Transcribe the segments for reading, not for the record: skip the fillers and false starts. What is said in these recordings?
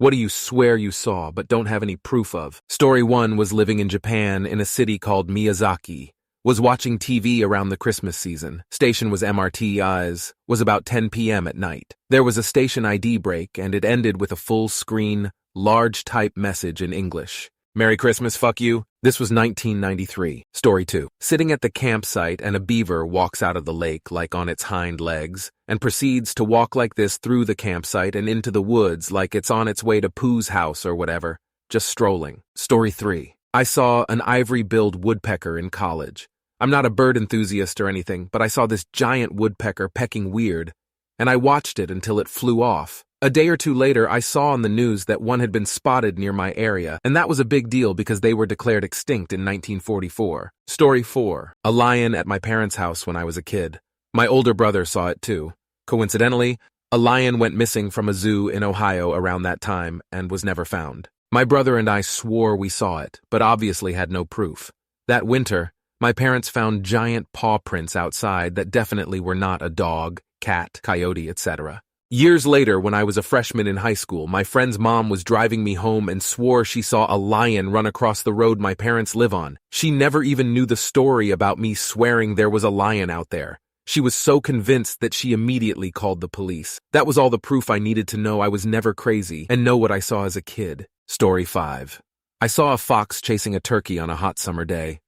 What do you swear you saw but don't have any proof of? Story 1 was living in Japan in a city called Miyazaki. Was watching TV around the Christmas season. Station was MRTI's. Was about 10 p.m. at night. There was a station ID break and it ended with a full-screen, large-type message in English. Merry Christmas, fuck you. This was 1993. Story 2. Sitting at the campsite and a beaver walks out of the lake like on its hind legs and proceeds to walk like this through the campsite and into the woods like it's on its way to Pooh's house or whatever, just strolling. Story 3. I saw an ivory-billed woodpecker in college. I'm not a bird enthusiast or anything, but I saw this giant woodpecker pecking weird, and I watched it until it flew off. A day or two later, I saw on the news that one had been spotted near my area, and that was a big deal because they were declared extinct in 1944. Story 4. A lion at my parents' house when I was a kid. My older brother saw it too. Coincidentally, a lion went missing from a zoo in Ohio around that time and was never found. My brother and I swore we saw it, but obviously had no proof. That winter, my parents found giant paw prints outside that definitely were not a dog, cat, coyote, etc. Years later, when I was a freshman in high school, my friend's mom was driving me home and swore she saw a lion run across the road my parents live on. She never even knew the story about me swearing there was a lion out there. She was so convinced that she immediately called the police. That was all the proof I needed to know I was never crazy and know what I saw as a kid. Story 5. I saw a fox chasing a turkey on a hot summer day.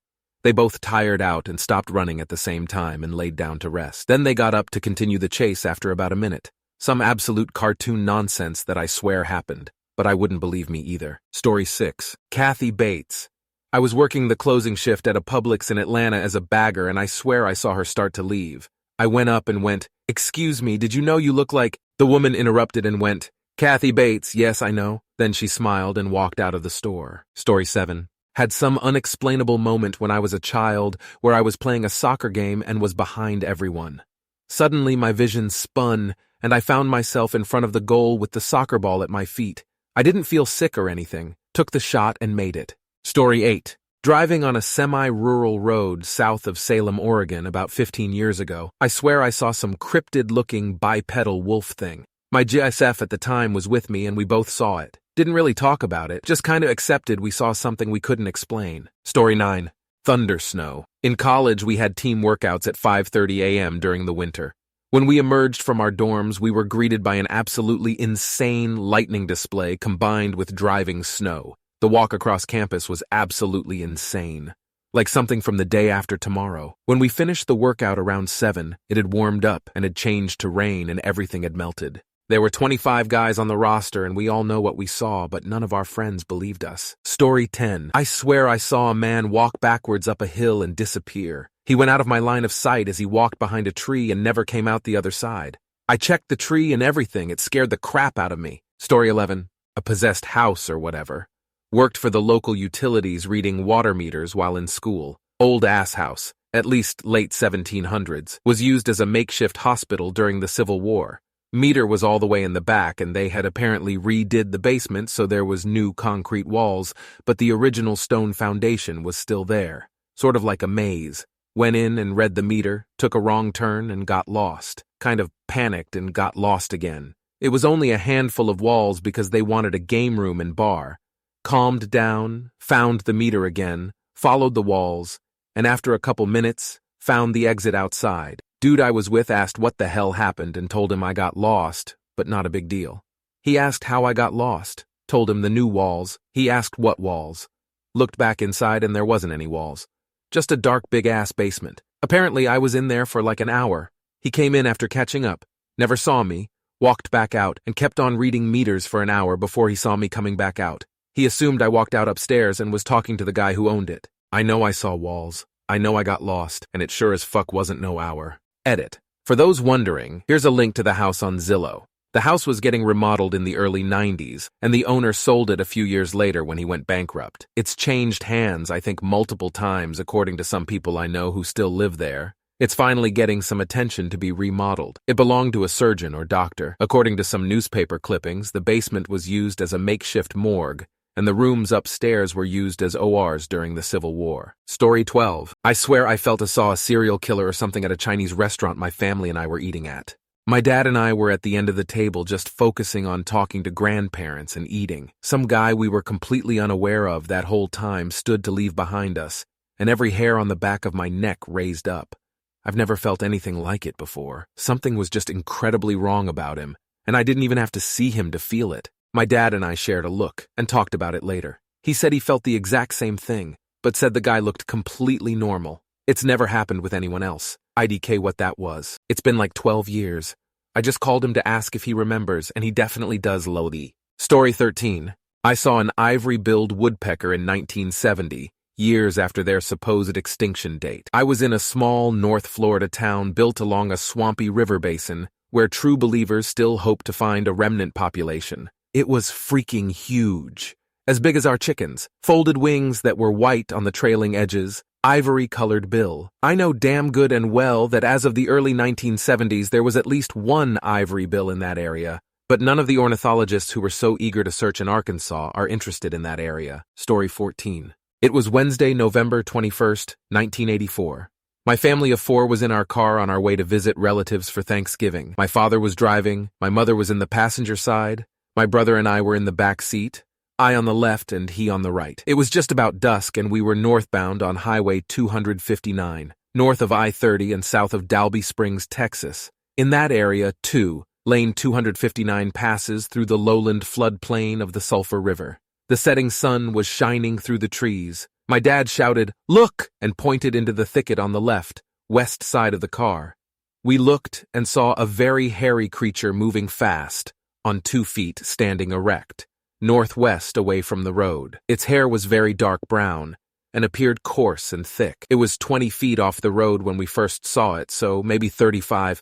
They both tired out and stopped running at the same time and laid down to rest. Then they got up to continue the chase after about a minute. Some absolute cartoon nonsense that I swear happened, but I wouldn't believe me either. Story 6. Kathy Bates. I was working the closing shift at a Publix in Atlanta as a bagger, and I swear I saw her start to leave. I went up and went, "Excuse me, did you know you look like—" The woman interrupted and went, "Kathy Bates, yes, I know." Then she smiled and walked out of the store. Story 7. Had some unexplainable moment when I was a child where I was playing a soccer game and was behind everyone. Suddenly my vision spun, and I found myself in front of the goal with the soccer ball at my feet. I didn't feel sick or anything, took the shot and made it. Story 8. Driving on a semi-rural road south of Salem, Oregon about 15 years ago, I swear I saw some cryptid-looking bipedal wolf thing. My GSF at the time was with me and we both saw it. Didn't really talk about it, just kind of accepted we saw something we couldn't explain. Story 9. Thunder snow. In college, we had team workouts at 5:30 a.m. during the winter. When we emerged from our dorms, we were greeted by an absolutely insane lightning display combined with driving snow. The walk across campus was absolutely insane. Like something from the day after tomorrow. When we finished the workout around 7, it had warmed up and had changed to rain and everything had melted. There were 25 guys on the roster and we all know what we saw, but none of our friends believed us. Story 10. I swear I saw a man walk backwards up a hill and disappear. He went out of my line of sight as he walked behind a tree and never came out the other side. I checked the tree and everything. It scared the crap out of me. Story 11. A possessed house or whatever. Worked for the local utilities reading water meters while in school. Old ass house, at least late 1700s, was used as a makeshift hospital during the Civil War. Meter was all the way in the back and they had apparently redid the basement so there was new concrete walls, but the original stone foundation was still there. Sort of like a maze. Went in and read the meter, took a wrong turn and got lost. Kind of panicked and got lost again. It was only a handful of walls because they wanted a game room and bar. Calmed down, found the meter again, followed the walls, and after a couple minutes, found the exit outside. Dude I was with asked what the hell happened and told him I got lost, but not a big deal. He asked how I got lost, told him the new walls. He asked what walls. Looked back inside and there wasn't any walls. Just a dark big-ass basement. Apparently I was in there for like an hour. He came in after catching up, never saw me, walked back out, and kept on reading meters for an hour before he saw me coming back out. He assumed I walked out upstairs and was talking to the guy who owned it. I know I saw walls. I know I got lost, and it sure as fuck wasn't no hour. Edit. For those wondering, here's a link to the house on Zillow. The house was getting remodeled in the early 90s, and the owner sold it a few years later when he went bankrupt. It's changed hands, I think, multiple times, according to some people I know who still live there. It's finally getting some attention to be remodeled. It belonged to a surgeon or doctor. According to some newspaper clippings, the basement was used as a makeshift morgue, and the rooms upstairs were used as ORs during the Civil War. Story 12. I swear I saw a serial killer or something at a Chinese restaurant my family and I were eating at. My dad and I were at the end of the table just focusing on talking to grandparents and eating. Some guy we were completely unaware of that whole time stood to leave behind us, and every hair on the back of my neck raised up. I've never felt anything like it before. Something was just incredibly wrong about him, and I didn't even have to see him to feel it. My dad and I shared a look and talked about it later. He said he felt the exact same thing, but said the guy looked completely normal. It's never happened with anyone else. IDK what that was. It's been like 12 years. I just called him to ask if he remembers, and he definitely does, Lodi. Story 13. I saw an ivory-billed woodpecker in 1970, years after their supposed extinction date. I was in a small North Florida town built along a swampy river basin, where true believers still hope to find a remnant population. It was freaking huge. As big as our chickens, folded wings that were white on the trailing edges, ivory-colored bill. I know damn good and well that as of the early 1970s there was at least one ivory bill in that area, but none of the ornithologists who were so eager to search in Arkansas are interested in that area. Story 14. It was Wednesday, November 21st, 1984. My family of 4 was in our car on our way to visit relatives for Thanksgiving. My father was driving, my mother was in the passenger side, my brother and I were in the back seat, I on the left and he on the right. It was just about dusk and we were northbound on Highway 259, north of I-30 and south of Dalby Springs, Texas. In that area, too, Lane 259 passes through the lowland floodplain of the Sulphur River. The setting sun was shining through the trees. My dad shouted, "Look!" and pointed into the thicket on the left, west side of the car. We looked and saw a very hairy creature moving fast, on 2 feet, standing erect, northwest away from the road. Its hair was very dark brown and appeared coarse and thick. It was 20 feet off the road when we first saw it, so maybe 35,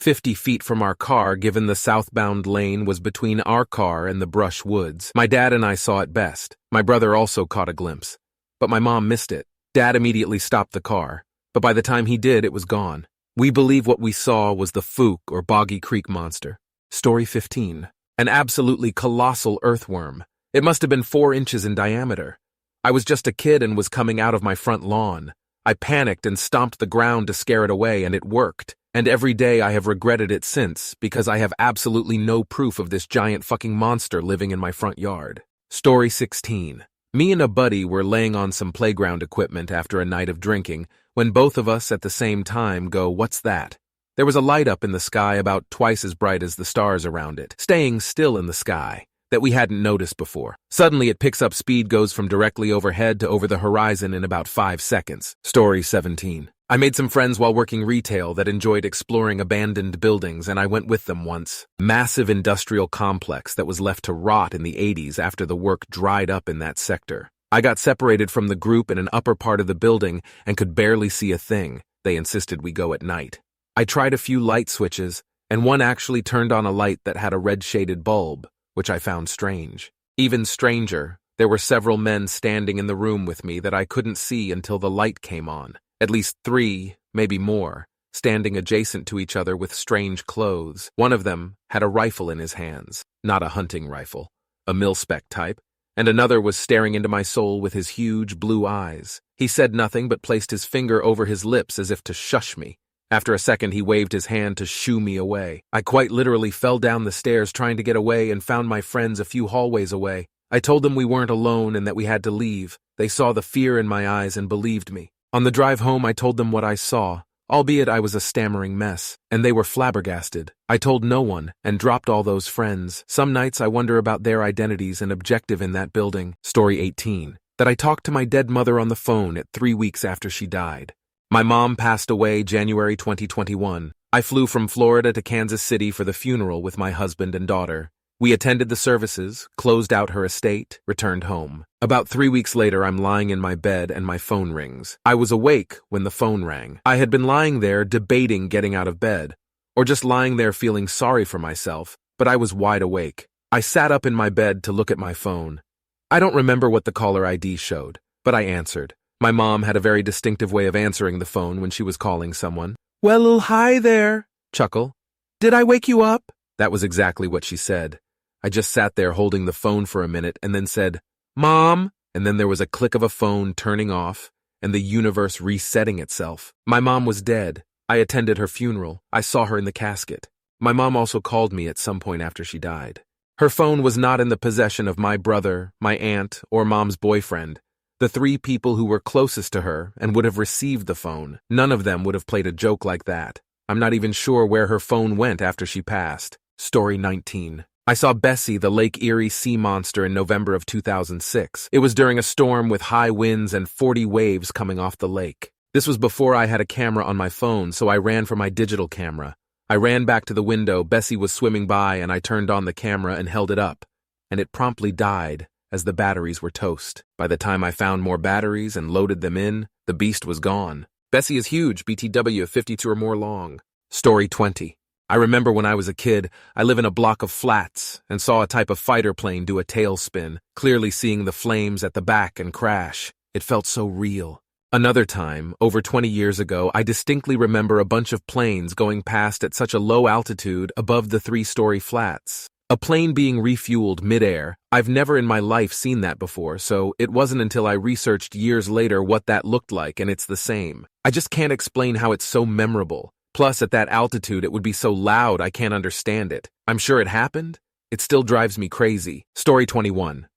50 feet from our car, given the southbound lane was between our car and the brush woods. My dad and I saw it best. My brother also caught a glimpse, but my mom missed it. Dad immediately stopped the car, but by the time he did, it was gone. We believe what we saw was the Fook or Boggy Creek monster. Story 15. An absolutely colossal earthworm. It must have been 4 inches in diameter. I was just a kid and was coming out of my front lawn. I panicked and stomped the ground to scare it away, and it worked. And every day I have regretted it since, because I have absolutely no proof of this giant fucking monster living in my front yard. Story 16. Me and a buddy were laying on some playground equipment after a night of drinking, when both of us at the same time go, "What's that?" There was a light up in the sky about twice as bright as the stars around it, staying still in the sky, that we hadn't noticed before. Suddenly it picks up speed, goes from directly overhead to over the horizon in about 5 seconds. Story 17. I made some friends while working retail that enjoyed exploring abandoned buildings, and I went with them once. Massive industrial complex that was left to rot in the 80s after the work dried up in that sector. I got separated from the group in an upper part of the building and could barely see a thing. They insisted we go at night. I tried a few light switches, and one actually turned on a light that had a red-shaded bulb, which I found strange. Even stranger, there were several men standing in the room with me that I couldn't see until the light came on. At least 3, maybe more, standing adjacent to each other with strange clothes. One of them had a rifle in his hands, not a hunting rifle, a mil-spec type, and another was staring into my soul with his huge blue eyes. He said nothing but placed his finger over his lips as if to shush me. After a second, he waved his hand to shoo me away. I quite literally fell down the stairs trying to get away and found my friends a few hallways away. I told them we weren't alone and that we had to leave. They saw the fear in my eyes and believed me. On the drive home, I told them what I saw, albeit I was a stammering mess, and they were flabbergasted. I told no one and dropped all those friends. Some nights I wonder about their identities and objective in that building. Story 18. That I talked to my dead mother on the phone at 3 weeks after she died. My mom passed away January 2021. I flew from Florida to Kansas City for the funeral with my husband and daughter. We attended the services, closed out her estate, returned home. About 3 weeks later, I'm lying in my bed and my phone rings. I was awake when the phone rang. I had been lying there debating getting out of bed, or just lying there feeling sorry for myself, but I was wide awake. I sat up in my bed to look at my phone. I don't remember what the caller ID showed, but I answered. My mom had a very distinctive way of answering the phone when she was calling someone. "Well, hi there," chuckle. "Did I wake you up?" That was exactly what she said. I just sat there holding the phone for a minute and then said, "Mom," and then there was a click of a phone turning off and the universe resetting itself. My mom was dead. I attended her funeral. I saw her in the casket. My mom also called me at some point after she died. Her phone was not in the possession of my brother, my aunt, or mom's boyfriend. The three people who were closest to her and would have received the phone, none of them would have played a joke like that. I'm not even sure where her phone went after she passed. Story 19. I saw Bessie, the Lake Erie sea monster, in November of 2006. It was during a storm with high winds and 40 waves coming off the lake. This was before I had a camera on my phone, so I ran for my digital camera. I ran back to the window, Bessie was swimming by, and I turned on the camera and held it up. And it promptly died, as the batteries were toast. By the time I found more batteries and loaded them in, the beast was gone. Bessie is huge, BTW, 52 or more long. Story 20. I remember when I was a kid, I live in a block of flats and saw a type of fighter plane do a tailspin, clearly seeing the flames at the back and crash. It felt so real. Another time, over 20 years ago, I distinctly remember a bunch of planes going past at such a low altitude above the 3-story flats. A plane being refueled midair. I've never in my life seen that before, so it wasn't until I researched years later what that looked like, and it's the same. I just can't explain how it's so memorable. Plus, at that altitude, it would be so loud I can't understand it. I'm sure it happened. It still drives me crazy. Story 21.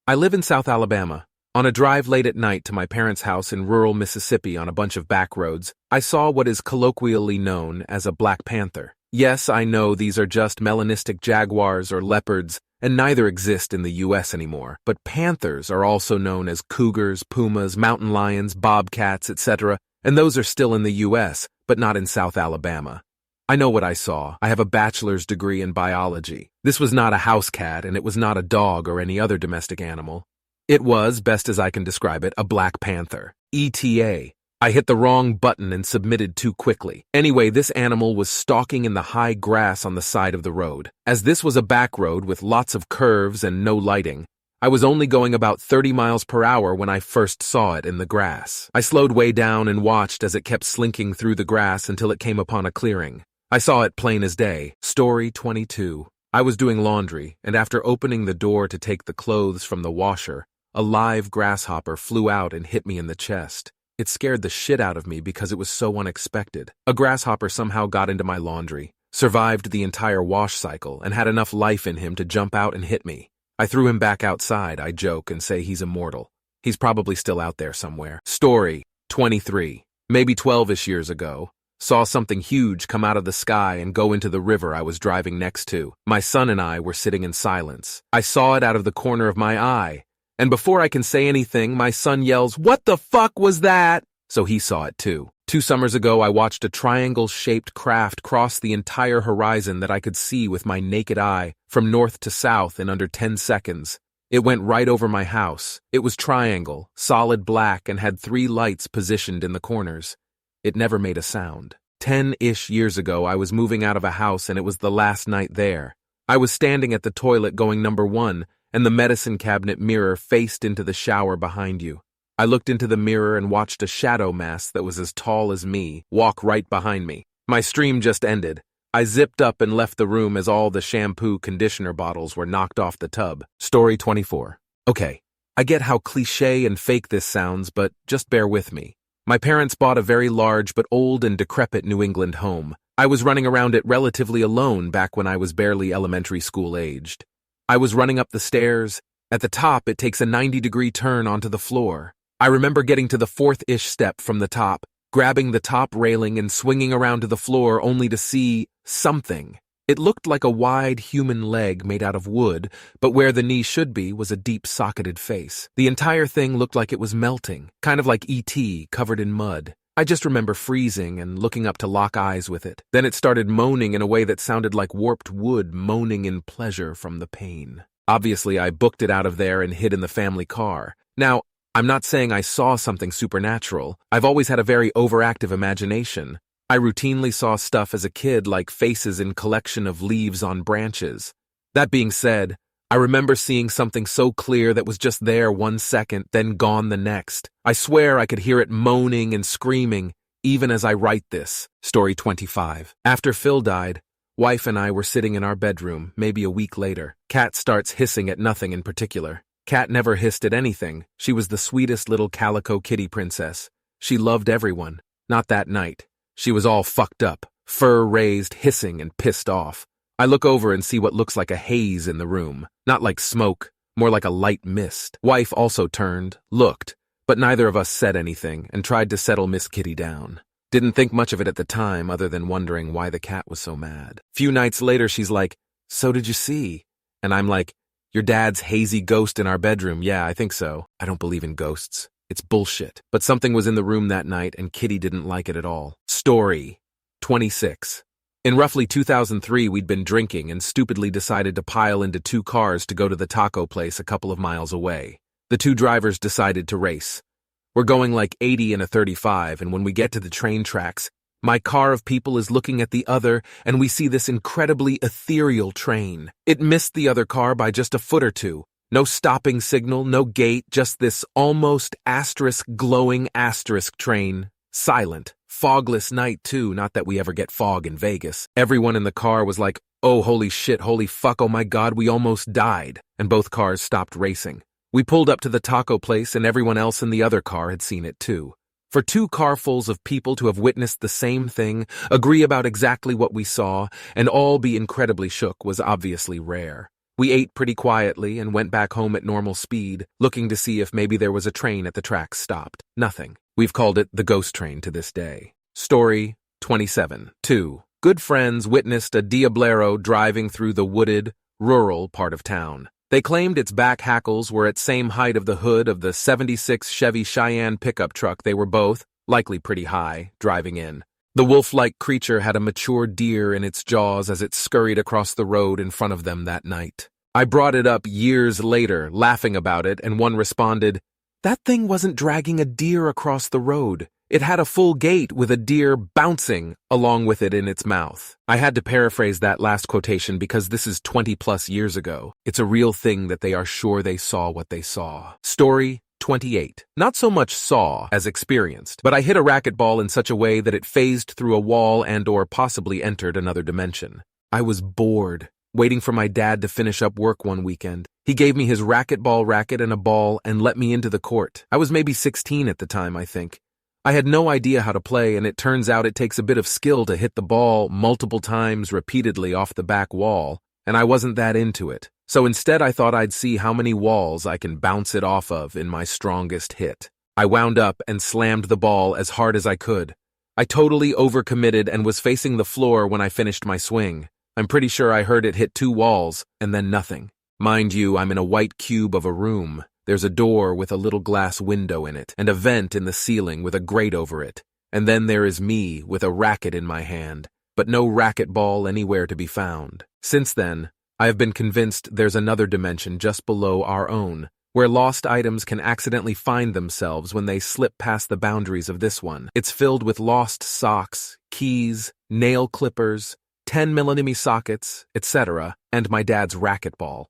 I live in South Alabama. On a drive late at night to my parents' house in rural Mississippi on a bunch of back roads, I saw what is colloquially known as a black panther. Yes, I know these are just melanistic jaguars or leopards, and neither exist in the U.S. anymore. But panthers are also known as cougars, pumas, mountain lions, bobcats, etc., and those are still in the U.S., but not in South Alabama. I know what I saw. I have a bachelor's degree in biology. This was not a house cat, and it was not a dog or any other domestic animal. It was, best as I can describe it, a black panther. ETA. I hit the wrong button and submitted too quickly. Anyway, this animal was stalking in the high grass on the side of the road. As this was a back road with lots of curves and no lighting, I was only going about 30 miles per hour when I first saw it in the grass. I slowed way down and watched as it kept slinking through the grass until it came upon a clearing. I saw it plain as day. Story 22. I was doing laundry, and after opening the door to take the clothes from the washer, a live grasshopper flew out and hit me in the chest. It scared the shit out of me because it was so unexpected. A grasshopper somehow got into my laundry, survived the entire wash cycle, and had enough life in him to jump out and hit me. I threw him back outside, I joke, and say he's immortal. He's probably still out there somewhere. Story 23. Maybe 12-ish years ago, saw something huge come out of the sky and go into the river I was driving next to. My son and I were sitting in silence. I saw it out of the corner of my eye. And before I can say anything, my son yells, "What the fuck was that?" So he saw it too. 2 summers ago, I watched a triangle-shaped craft cross the entire horizon that I could see with my naked eye from north to south in under 10 seconds. It went right over my house. It was triangle, solid black, and had 3 lights positioned in the corners. It never made a sound. 10-ish years ago, I was moving out of a house and it was the last night there. I was standing at the toilet going number 1, and the medicine cabinet mirror faced into the shower behind you. I looked into the mirror and watched a shadow mass that was as tall as me walk right behind me. My stream just ended. I zipped up and left the room as all the shampoo conditioner bottles were knocked off the tub. Story 24. Okay, I get how cliche and fake this sounds, but just bear with me. My parents bought a very large but old and decrepit New England home. I was running around it relatively alone back when I was barely elementary school aged. I was running up the stairs. At the top, it takes a 90-degree turn onto the floor. I remember getting to the 4th-ish step from the top, grabbing the top railing and swinging around to the floor only to see something. It looked like a wide human leg made out of wood, but where the knee should be was a deep-socketed face. The entire thing looked like it was melting, kind of like E.T. covered in mud. I just remember freezing and looking up to lock eyes with it. Then it started moaning in a way that sounded like warped wood moaning in pleasure from the pain. Obviously, I booked it out of there and hid in the family car. Now, I'm not saying I saw something supernatural. I've always had a very overactive imagination. I routinely saw stuff as a kid like faces in collection of leaves on branches. That being said, I remember seeing something so clear that was just there 1 second, then gone the next. I swear I could hear it moaning and screaming, even as I write this. Story 25. After Phil died, wife and I were sitting in our bedroom, maybe a week later. Cat starts hissing at nothing in particular. Cat never hissed at anything. She was the sweetest little calico kitty princess. She loved everyone. Not that night. She was all fucked up. fur raised, hissing, and pissed off. I look over and see what looks like a haze in the room. Not like smoke, more like a light mist. Wife also turned, looked, but neither of us said anything and tried to settle Miss Kitty down. Didn't think much of it at the time other than wondering why the cat was so mad. Few nights later, she's like, "So did you see?" And I'm like, "Your dad's hazy ghost in our bedroom. Yeah, I think so. I don't believe in ghosts. It's bullshit." But something was in the room that night and Kitty didn't like it at all. Story 26. In roughly 2003, we'd been drinking and stupidly decided to pile into 2 cars to go to the taco place a couple of miles away. The 2 drivers decided to race. We're going like 80 in a 35, and when we get to the train tracks, my car of people is looking at the other, and we see this incredibly ethereal train. It missed the other car by just a foot or two. No stopping signal, no gate, just this almost glowing train. Silent. Fogless night, too, not that we ever get fog in Vegas. Everyone in the car was like, "Oh, holy shit, holy fuck, oh my god, we almost died." And both cars stopped racing. We pulled up to the taco place and everyone else in the other car had seen it too. For 2 carfuls of people to have witnessed the same thing, agree about exactly what we saw, and all be incredibly shook was obviously rare. We ate pretty quietly and went back home at normal speed, looking to see if maybe there was a train at the tracks stopped. Nothing. We've called it the ghost train to this day. Story 27. 2. Good friends witnessed a Diablero driving through the wooded, rural part of town. They claimed its back hackles were at same height of the hood of the 76 Chevy Cheyenne pickup truck they were both, likely pretty high, driving in. The wolf-like creature had a mature deer in its jaws as it scurried across the road in front of them that night. I brought it up years later, laughing about it, and one responded, "That thing wasn't dragging a deer across the road. It had a full gait with a deer bouncing along with it in its mouth." I had to paraphrase that last quotation because this is 20+ years ago. It's a real thing that they are sure they saw what they saw. Story 28. Not so much saw as experienced, but I hit a racquetball in such a way that it phased through a wall and/or possibly entered another dimension. I was bored, waiting for my dad to finish up work one weekend. He gave me his racquetball racket and a ball and let me into the court. I was maybe 16 at the time, I think. I had no idea how to play, and it turns out it takes a bit of skill to hit the ball multiple times repeatedly off the back wall, and I wasn't that into it. So instead I thought I'd see how many walls I can bounce it off of in my strongest hit. I wound up and slammed the ball as hard as I could. I totally overcommitted and was facing the floor when I finished my swing. I'm pretty sure I heard it hit 2 walls, and then nothing. Mind you, I'm in a white cube of a room. There's a door with a little glass window in it, and a vent in the ceiling with a grate over it. And then there is me with a racket in my hand, but no racquetball anywhere to be found. Since then, I have been convinced there's another dimension just below our own, where lost items can accidentally find themselves when they slip past the boundaries of this one. It's filled with lost socks, keys, nail clippers, 10mm sockets, etc., and my dad's racquetball.